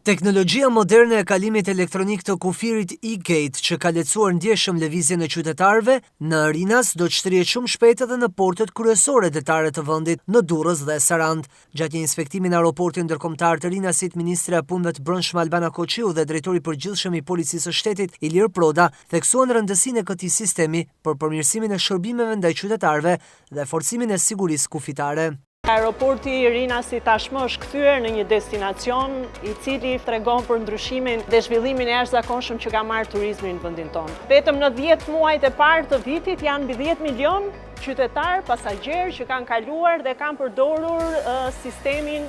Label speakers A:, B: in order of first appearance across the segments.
A: Teknologjia moderne e kalimit elektronik të kufirit e-gate që ka lehtësuar ndjeshëm lëvizjen e qytetarëve në Rinas do të shtrihet shumë shpejt edhe në portet kryesore detare të vendit në Durrës dhe Sarand. Gjatë një inspektimi në aeroportin ndërkombëtar të Rinasit, ministra e Punëve të Brendshme Albana Koçiu dhe drejtori i përgjithshëm i Policisë së Shtetit Ilir Proda theksuan rëndësinë e këtij sistemi për përmirësimin e shërbimeve ndaj qytetarëve dhe forcimin e sigurisë kufitare.
B: Aeroporti i Rinasit tashmë është kthyer në një destinacion i cili tregon për ndryshimin dhe zhvillimin e jashtëzakonshëm që ka marrë turizmi në vendin tonë. Vetëm në 10 muajt e parë të vitit janë mbi 10 milion qytetarë, pasagjerë që kanë kaluar dhe kanë përdorur sistemin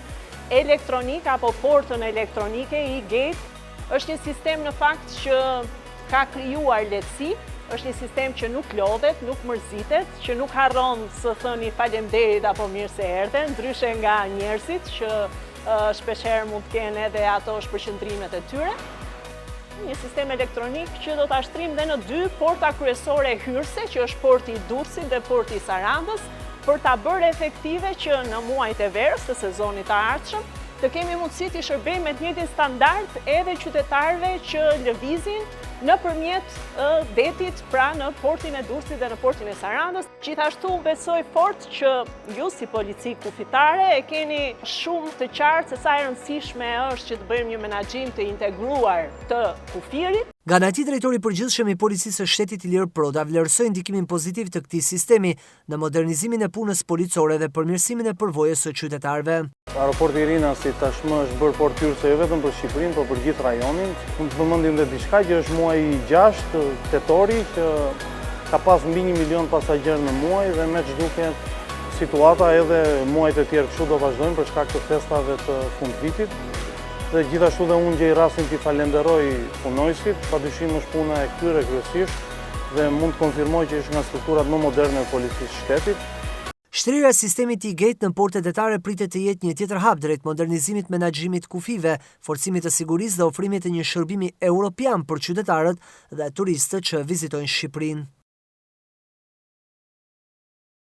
B: elektronik apo portën elektronike e-gate. Është një sistem në fakt që ka krijuar lehtësi. Është një sistem që nuk lodhet, nuk mërzitet, që nuk harron së thëni faleminderit apo mirë se erdhe, ndryshe nga njerëzit që shpeshherë mund të kenë edhe ato shpërqendrimet e tyre. Një sistem elektronik që do ta shtrim dhe në 2 porta kryesore hyrëse, që është porti i Durrësit dhe porti i Sarandës, për ta bërë efektive që në muajt e verës të sezonit të ardhshëm të kemi mundësi të shërbejmë me të njëjtin standard edhe qytetarëve që lëvizin nëpërmjet detit, pra në portin e Durrësit dhe në portin e Sarandës. Gjithashtu besoj fort që ju si polici kufitare e keni shumë të qartë se sa e rëndësishme është që të bëjmë një menaxhim të integruar të kufirit.
A: Nga ana tjetër, drejtori i përgjithshëm i Policisë së Shtetit Ilir Proda vlerësoi ndikimin pozitiv të këtij sistemi në modernizimin e punës policore dhe përmirësimin e përvojës së qytetarëve.
C: Aeroporti i Rinasit tashmë është bërë port hyrëse jo vetëm për Shqipërinë, por për gjithë rajonin. Mund të përmendim edhe diçka që është muaji i 6 tetori që ka pas mbi 1 milion pasagjerë në muaj dhe me ç'duket situata edhe muajt e tjerë kështu do vazhdojnë për shkak të festave të fundvitit. Dhe gjithashtu dhe unë gjej rastin t'i falenderoj punojësit, padyshim është puna e këtyre kryesisht dhe mund të konfirmoj që është nga strukturat më moderne e Policisë së Shtetit.
A: Shtrirja e sistemit e-gate në portet detare pritet të jetë një tjetër hap drejt modernizimit menaxhimit kufive, forcimit të sigurisë dhe ofrimit të një shërbimi europian për qytetarët dhe turistët që vizitojnë Shqipërinë.